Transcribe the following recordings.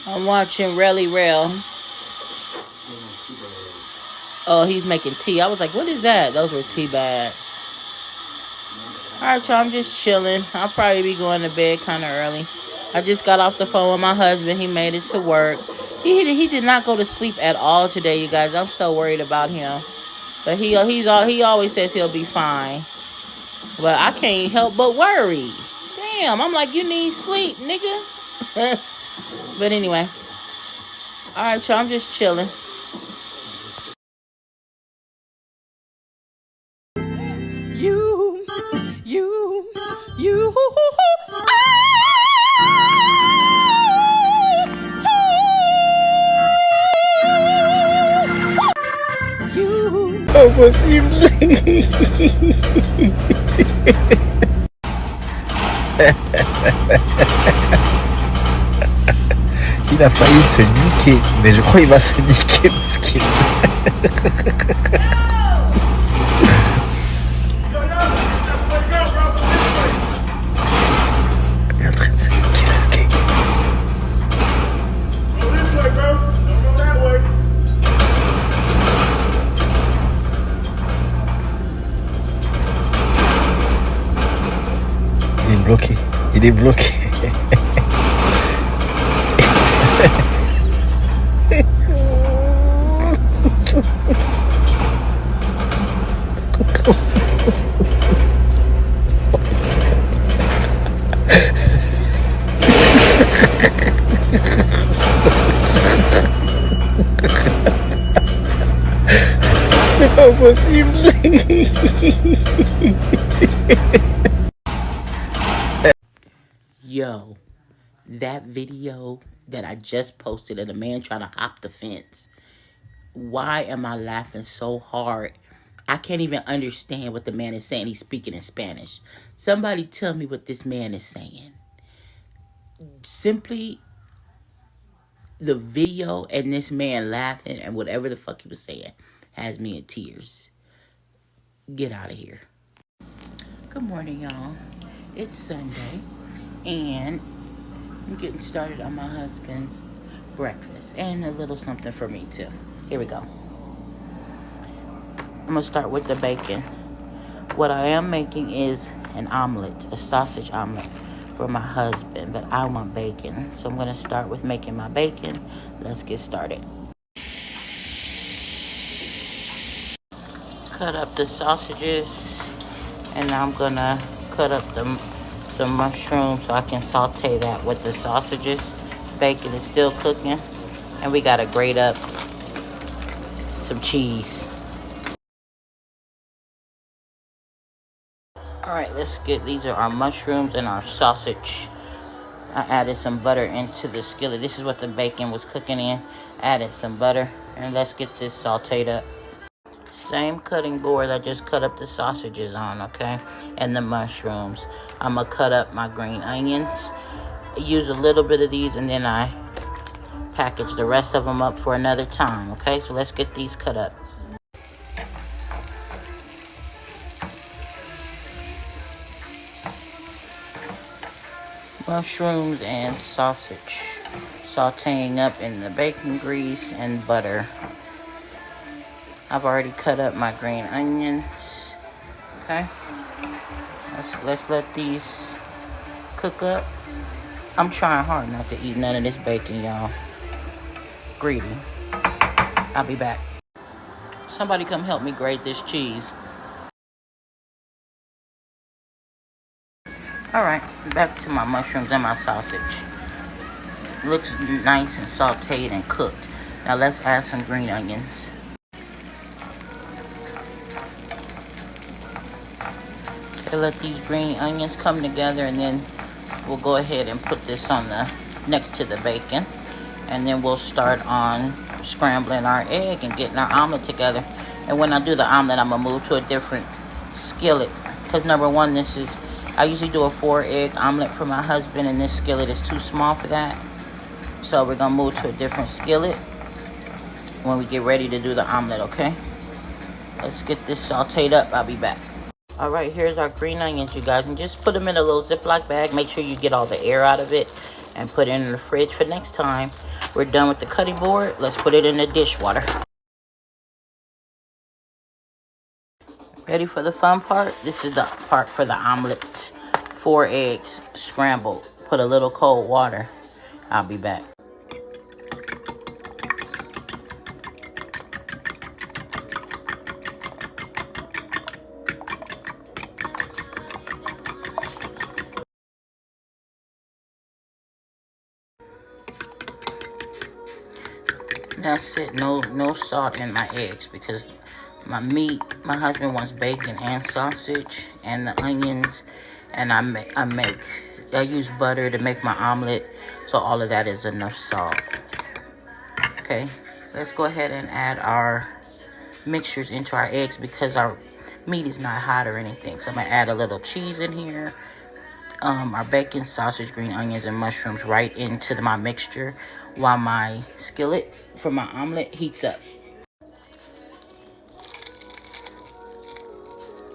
I'm watching Relly Rail. Oh, he's making tea. I was like, what is that? Those were tea bags. Alright, y'all, I'm just chilling. I'll probably be going to bed kind of early. I just got off the phone with my husband. He made it to work. He did not go to sleep at all today, you guys. I'm so worried about him. But he always says he'll be fine. But I can't help but worry. Damn, I'm like, you need sleep, nigga. But anyway. Alright, y'all, I'm just chilling. You. Imposible. Il a failli se niquer, mais je crois qu'il va se niquer le skin. Il est en train de se niquer le skate. Il est bloqué. Il est bloqué. C'est pas possible. Yo, that video that I just posted of the man trying to hop the fence. Why am I laughing so hard? I can't even understand what the man is saying. He's speaking in Spanish. Somebody tell me what this man is saying. Simply the video and this man laughing and whatever the fuck he was saying has me in tears. Get out of here. Good morning, y'all. It's Sunday and I'm getting started on my husband's breakfast and a little something for me too. Here we go. I'm gonna start with the bacon. What I am making is an omelet, a sausage omelet for my husband, but I want bacon. So I'm gonna start with making my bacon. Let's get started. Cut up the sausages, and I'm gonna cut up some mushrooms so I can saute that with the sausages. Bacon is still cooking, and we gotta grate up some cheese. Alright, let's get, these are our mushrooms and our sausage. I added some butter into the skillet. This is what the bacon was cooking in. Added some butter, and let's get this sauteed up. Same cutting board I just cut up the sausages on, okay? And the mushrooms. I'm gonna cut up my green onions. Use a little bit of these, and then I package the rest of them up for another time, okay? So let's get these cut up. Mushrooms and sausage. Sauteing up in the bacon grease and butter. I've already cut up my green onions. Okay. Let's let these cook up. I'm trying hard not to eat none of this bacon, y'all. Greedy. I'll be back. Somebody come help me grate this cheese. Alright, back to my mushrooms and my sausage. Looks nice and sauteed and cooked. Now let's add some green onions. Okay, let these green onions come together, and then we'll go ahead and put this on the next to the bacon. And then we'll start on scrambling our egg and getting our omelet together. And when I do the omelet, I'm gonna move to a different skillet. Because number one, I usually do a 4-egg omelet for my husband, and this skillet is too small for that. So we're gonna move to a different skillet when we get ready to do the omelet, okay? Let's get this sauteed up. I'll be back. All right, here's our green onions, you guys. And just put them in a little Ziploc bag. Make sure you get all the air out of it. and put it in the fridge for next time. We're done with the cutting board. Let's put it in the dishwater. Ready for the fun part? This is the part for the omelet. 4 eggs scrambled. Put a little cold water. I'll be back. That's it. No salt in my eggs because my meat, my husband wants bacon and sausage and the onions, and I use butter to make my omelet, so all of that is enough salt. Okay, let's go ahead and add our mixtures into our eggs because our meat is not hot or anything. So I'm gonna add a little cheese in here, our bacon, sausage, green onions, and mushrooms right into my mixture while my skillet for my omelet heats up.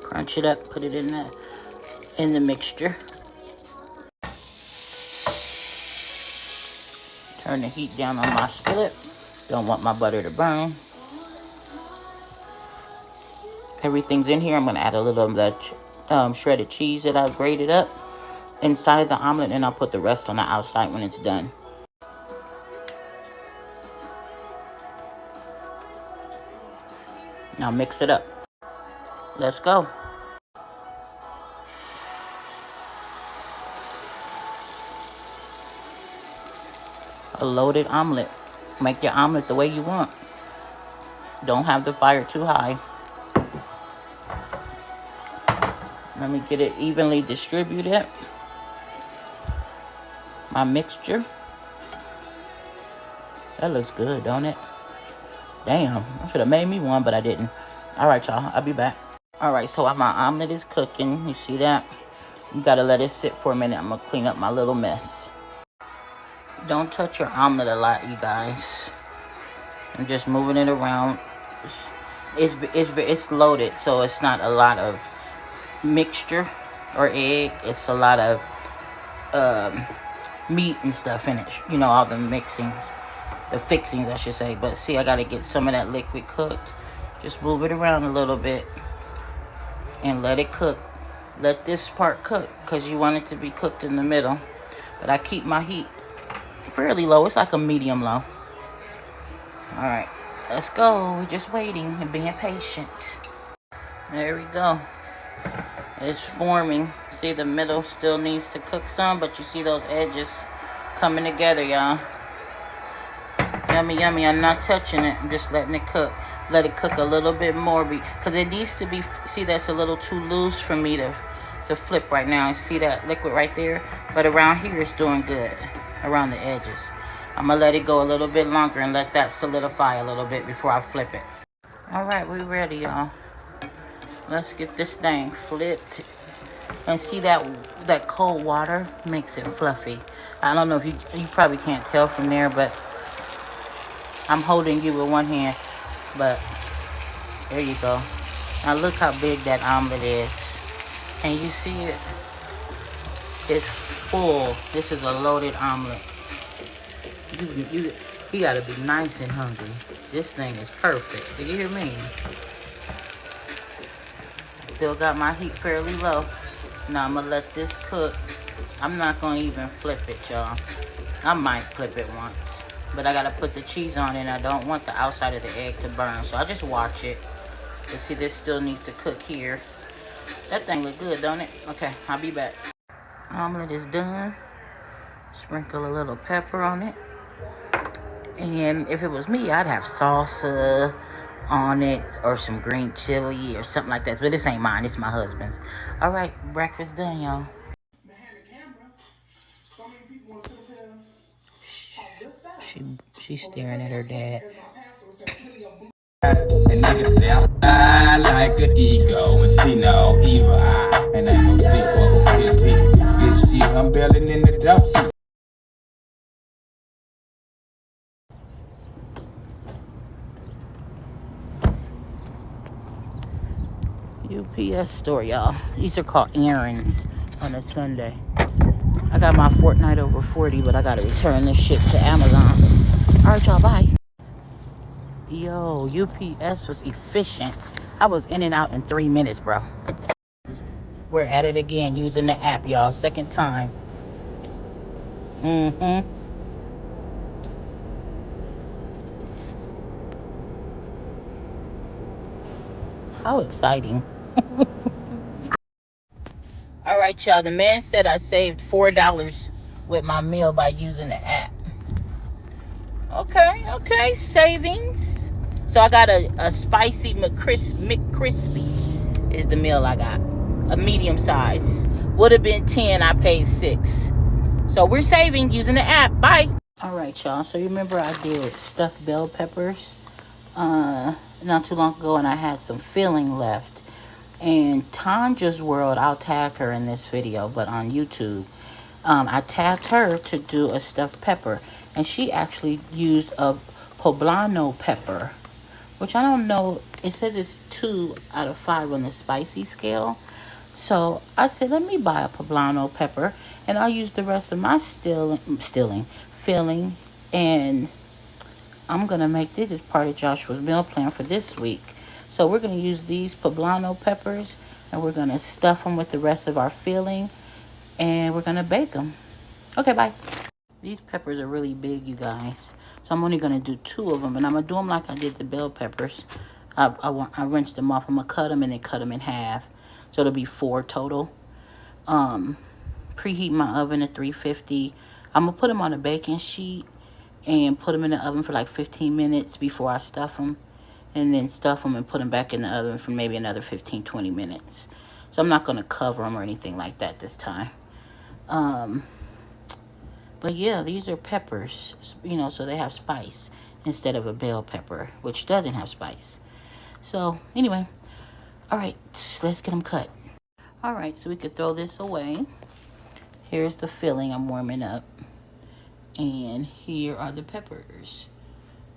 Crunch it up, put it in the mixture. Turn the heat down on my skillet. Don't want my butter to burn. Everything's in here. I'm gonna add a little of that shredded cheese that I've grated up inside of the omelet, and I'll put the rest on the outside when it's done. Now mix it up. Let's go. A loaded omelet. Make your omelet the way you want. Don't have the fire too high. Let me get it evenly distributed. My mixture. That looks good, don't it? Damn, I should have made me one, but I didn't. All right, y'all, I'll be back. All right, so while my omelet is cooking, you see that? You gotta let it sit for a minute. I'm gonna clean up my little mess. Don't touch your omelet a lot, you guys. I'm just moving it around. It's loaded, so it's not a lot of mixture or egg. It's a lot of meat and stuff in it. You know, all the mixings, the fixings, I should say. But see, I gotta get some of that liquid cooked. Just move it around a little bit and let it cook. Let this part cook because you want it to be cooked in the middle. But I keep my heat fairly low. It's like a medium low. All right, let's go. We're just waiting and being patient. There we go. It's forming. See, the middle still needs to cook some, but you see those edges coming together, y'all. Yummy, yummy. I'm not touching it. I'm just letting it cook. Let it cook a little bit more because it needs to be. See, that's a little too loose for me to flip right now. See that liquid right there? But around here, it's doing good. Around the edges. I'm going to let it go a little bit longer and let that solidify a little bit before I flip it. All right, we ready, y'all. Let's get this thing flipped. And see that cold water makes it fluffy. I don't know if you probably can't tell from there, but I'm holding you with one hand. But there you go. Now look how big that omelet is. Can you see it? It's full. This is a loaded omelet. You gotta be nice and hungry. This thing is perfect. Do you hear me? Still got my heat fairly low. Now I'm gonna let this cook. I'm not gonna even flip it, y'all. I might flip it once, but I gotta put the cheese on it, and I don't want the outside of the egg to burn, so I just watch it. You see, this still needs to cook here. That thing look good, don't it? Okay, I'll be back. Omelet is done. Sprinkle a little pepper on it. And if it was me, I'd have salsa on it or some green chili or something like that. But this ain't mine. It's my husband's. All right, breakfast done, y'all. She's staring at her dad. And niggas say I fly like an ego and see no evil eye. And ain't no sequel for this shit. This shit I'm belling in the dope. UPS store, y'all. These are called errands on a Sunday. I got my Fortnite over 40, but I gotta return this shit to Amazon. All right, y'all, bye. Yo, UPS was efficient. I was in and out in 3 minutes, bro. We're at it again using the app, y'all. Second time. How exciting. All right, y'all. The man said I saved $4 with my meal by using the app. Okay. Savings. So I got a spicy McCrispy is the meal I got. A medium size. Would have been 10. I paid 6. So we're saving using the app. Bye. All right, y'all. So you remember I did stuffed bell peppers not too long ago, and I had some filling left. And Tanja's World, I'll tag her in this video, but on YouTube, I tagged her to do a stuffed pepper, and she actually used a poblano pepper, which I don't know. It says it's 2 out of 5 on the spicy scale. So I said, let me buy a poblano pepper, and I'll use the rest of my filling, and I'm going to make this as part of Joshua's meal plan for this week. So we're going to use these poblano peppers, and we're going to stuff them with the rest of our filling, and we're going to bake them. Okay, bye. These peppers are really big, you guys. So I'm only going to do 2 of them, and I'm going to do them like I did the bell peppers. I rinsed them off. I'm going to cut them and then cut them in half. So it'll be 4 total. Preheat my oven at 350. I'm going to put them on a baking sheet and put them in the oven for like 15 minutes before I stuff them. And then stuff them and put them back in the oven for maybe another 15-20 minutes. So I'm not going to cover them or anything like that this time. But yeah, these are peppers, so they have spice instead of a bell pepper, which doesn't have spice. So anyway, all right, let's get them cut. All right, so we could throw this away. Here's the filling I'm warming up. And here are the peppers.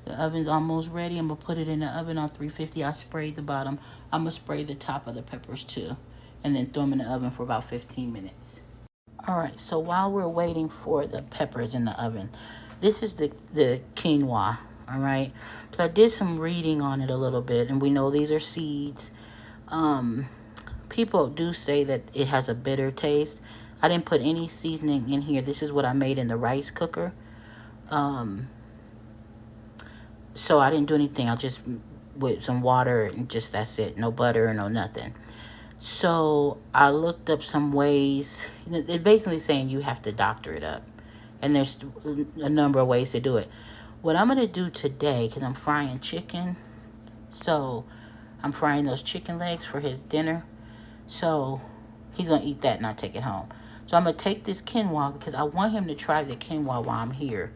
The oven's almost ready. I'm going to put it in the oven on 350. I sprayed the bottom. I'm going to spray the top of the peppers too. And then throw them in the oven for about 15 minutes. All right, so while we're waiting for the peppers in the oven, this is the quinoa, all right? So I did some reading on it a little bit, and we know these are seeds. People do say that it has a bitter taste. I didn't put any seasoning in here. This is what I made in the rice cooker. So I didn't do anything. I just with some water and just that's it. No butter, no nothing. So I looked up some ways. They're basically saying you have to doctor it up. And there's a number of ways to do it. What I'm going to do today, because I'm frying chicken. So I'm frying those chicken legs for his dinner. So he's going to eat that and not take it home. So I'm going to take this quinoa because I want him to try the quinoa while I'm here.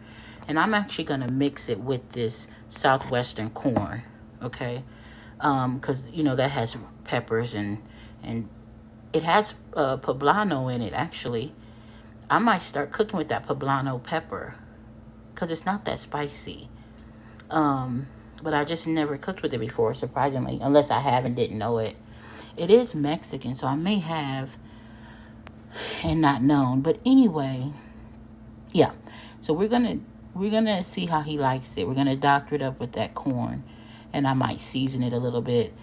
And I'm actually going to mix it with this southwestern corn. Okay? Because, that has peppers and it has poblano in it, actually. I might start cooking with that poblano pepper because it's not that spicy. But I just never cooked with it before, surprisingly, unless I have and didn't know it. It is Mexican, so I may have and not known. But anyway, yeah. So we're gonna see how he likes it. We're gonna doctor it up with that corn, and I might season it a little bit.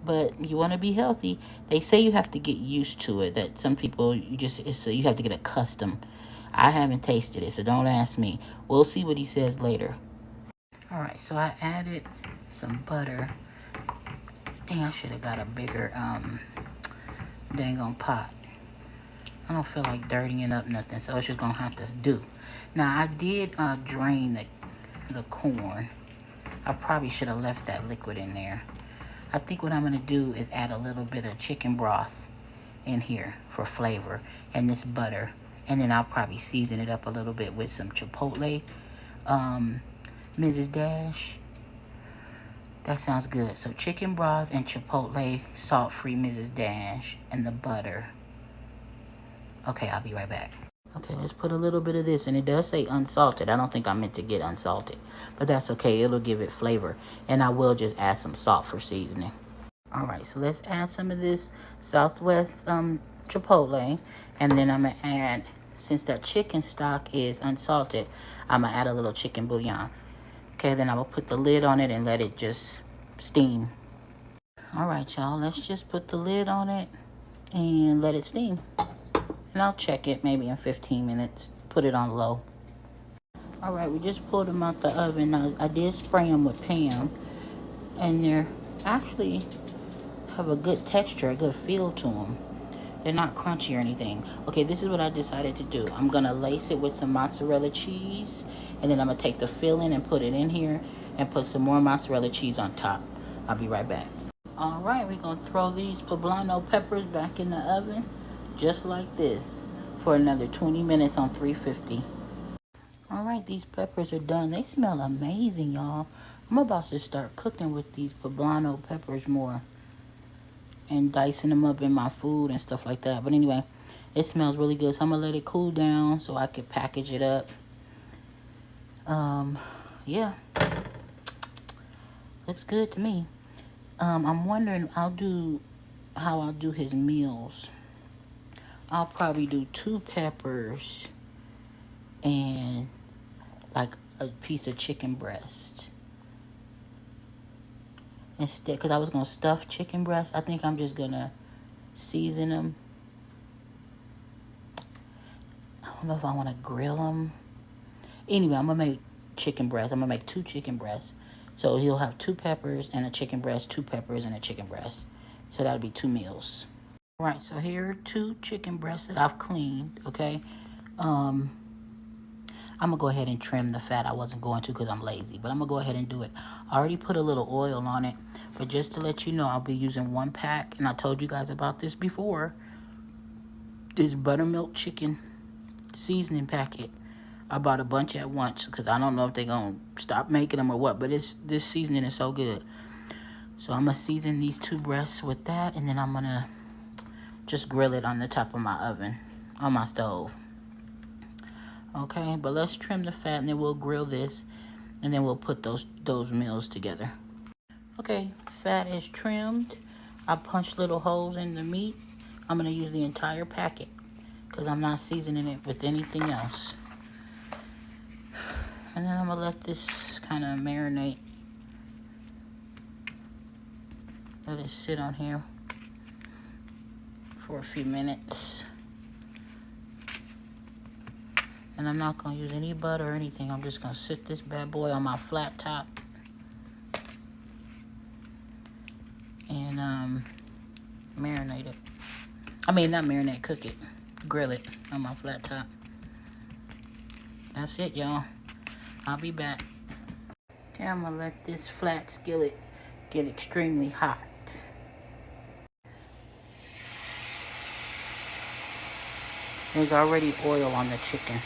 But you want to be healthy. They say you have to get used to it. That some people you have to get accustomed. I haven't tasted it, so don't ask me. We'll see what he says later. All right, so I added some butter. Dang, I should have got a bigger dang on pot. I don't feel like dirtying up nothing, so it's just gonna have to do. Now I did drain the corn. I probably should have left that liquid in there. I think what I'm gonna do is add a little bit of chicken broth in here for flavor and this butter, and then I'll probably season it up a little bit with some chipotle. Mrs. Dash. That sounds good. So chicken broth and chipotle, salt-free Mrs. Dash, and the butter. Okay, I'll be right back. Okay, let's put a little bit of this, and it does say unsalted. I don't think I meant to get unsalted, but that's okay. It'll give it flavor, and I will just add some salt for seasoning. All right, so let's add some of this Southwest chipotle, and then I'm gonna add, since that chicken stock is unsalted, I'm gonna add a little chicken bouillon. Okay, then I'm gonna put the lid on it and let it just steam. All right, y'all, let's just put the lid on it and let it steam. And I'll check it maybe in 15 minutes. Put it on low. All right, we just pulled them out the oven. Now, I did spray them with Pam, and they're actually have a good texture, a good feel to them. They're not crunchy or anything. Okay, this is what I decided to do. I'm gonna lace it with some mozzarella cheese, and then I'm gonna take the filling and put it in here and put some more mozzarella cheese on top. I'll be right back. All right, we're gonna throw these poblano peppers back in the oven, just like this, for another 20 minutes on 350. All right, these peppers are done. They smell amazing, y'all. I'm about to start cooking with these poblano peppers more and dicing them up in my food and stuff like that. But anyway, it smells really good, so I'm gonna let it cool down so I can package it up. Yeah, looks good to me. I'm wondering, how I'll do his meals. I'll probably do 2 peppers and like a piece of chicken breast instead, because I was gonna stuff chicken breast. I think I'm just gonna season them. I don't know if I want to grill them. Anyway, I'm gonna make chicken breast. I'm gonna make 2 chicken breasts, so he'll have 2 peppers and a chicken breast, 2 peppers and a chicken breast. So that'll be 2 meals. All right, so here are 2 chicken breasts that I've cleaned. Okay, I'm gonna go ahead and trim the fat. I wasn't going to because I'm lazy, but I'm gonna go ahead and do it. I already put a little oil on it, but just to let you know, I'll be using 1 pack, and I told you guys about this before. This buttermilk chicken seasoning packet. I bought a bunch at once because I don't know if they're gonna stop making them or what, but this seasoning is so good. So I'm gonna season these 2 breasts with that, and then I'm gonna just grill it on the top of my oven, on my stove. Okay, but let's trim the fat, and then we'll grill this, and then we'll put those meals together. Okay, fat is trimmed. I punched little holes in the meat. I'm gonna use the entire packet because I'm not seasoning it with anything else. And then I'm gonna let this kind of marinate. Let it sit on here for a few minutes. And I'm not gonna use any butter or anything. I'm just gonna sit this bad boy on my flat top and marinate it. I mean, not marinate, cook it. Grill it on my flat top. That's it, y'all. I'll be back. Okay, I'm gonna let this flat skillet get extremely hot. There's already oil on the chicken.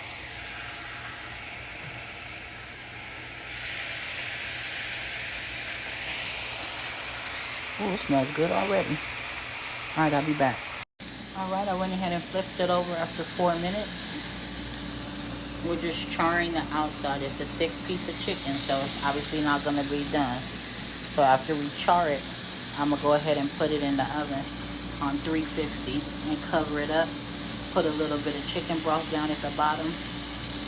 Oh, it smells good already. All right, I'll be back. All right, I went ahead and flipped it over after 4 minutes. We're just charring the outside. It's a thick piece of chicken, so it's obviously not going to be done. So after we char it, I'm going to go ahead and put it in the oven on 350 and cover it up. Put a little bit of chicken broth down at the bottom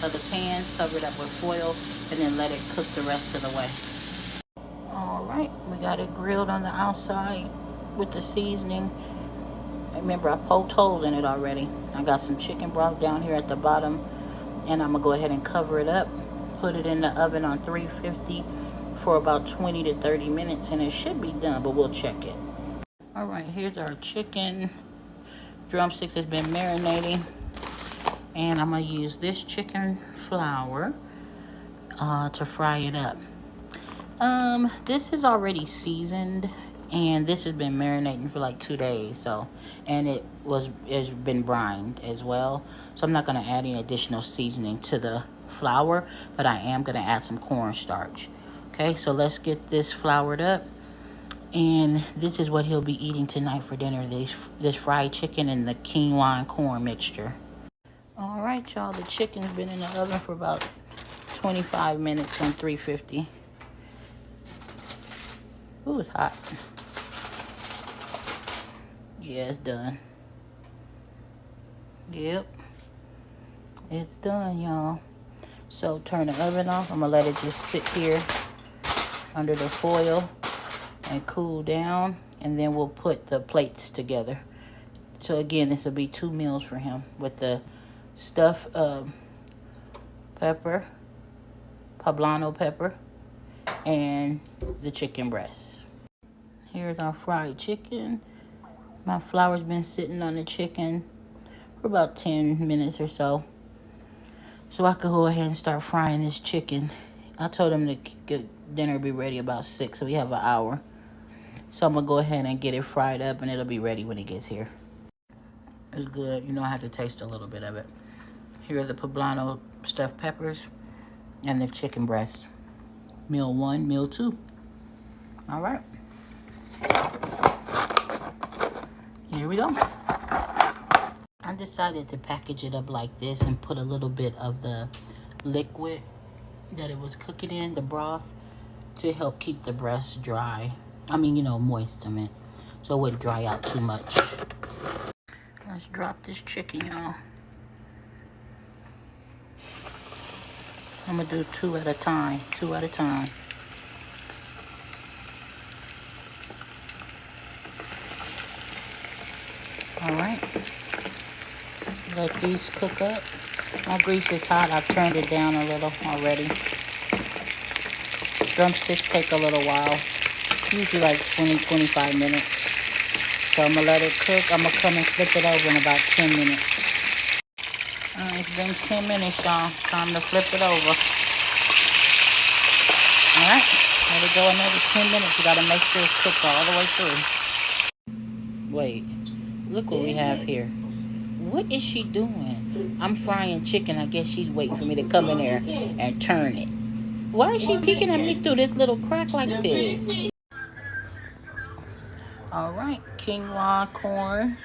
of the pan, cover it up with foil, and then let it cook the rest of the way. All right, we got it grilled on the outside with the seasoning. Remember, I poked holes in it already. I got some chicken broth down here at the bottom. And I'm gonna go ahead and cover it up, put it in the oven on 350 for about 20 to 30 minutes, and it should be done, but we'll check it. All right, here's our chicken. Drumsticks has been marinating, and I'm gonna use this chicken flour to fry it up. This is already seasoned, and this has been marinating for like 2 days, so, and it's been brined as well. So I'm not gonna add any additional seasoning to the flour, but I am gonna add some cornstarch. Okay, so let's get this floured up, and this is what he'll be eating tonight for dinner: this fried chicken and the quinoa and corn mixture. All right, y'all, the chicken's been in the oven for about 25 minutes on 350. Ooh, it's hot. Yeah, it's done. Yep, it's done, y'all. So turn the oven off. I'm gonna let it just sit here under the foil and cool down, and then we'll put the plates together. So again, this will be 2 meals for him with the stuffed pepper, poblano pepper, and the chicken breast. Here's our fried chicken. My flour's been sitting on the chicken for about 10 minutes or so. So I could go ahead and start frying this chicken. I told him to get dinner be ready about 6, so we have an hour. So I'm gonna go ahead and get it fried up, and it'll be ready when it gets here. It's good. You know, I have to taste a little bit of it. Here are the poblano stuffed peppers and the chicken breast. Meal 1, meal 2. All right. Here we go. I decided to package it up like this and put a little bit of the liquid that it was cooking in, the broth, to help keep the breast dry. I mean, you know, moist, I meant. So it wouldn't dry out too much. Let's drop this chicken, y'all. I'm gonna do 2 at a time, 2 at a time. All right. Let these cook up. My grease is hot. I've turned it down a little already. Drumsticks take a little while, usually like 20-25 minutes. So I'm gonna let it cook. I'm gonna come and flip it over in about 10 minutes. It's been 10 minutes, y'all. Time to flip it over. All right, let it go another 10 minutes. You gotta make sure it's cooked all the way through. Wait, look what we have here. What is she doing? I'm frying chicken. I guess she's waiting for me to come in there and turn it. Why is she peeking at me through this little crack like this? All right, quinoa, corn,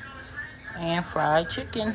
and fried chicken.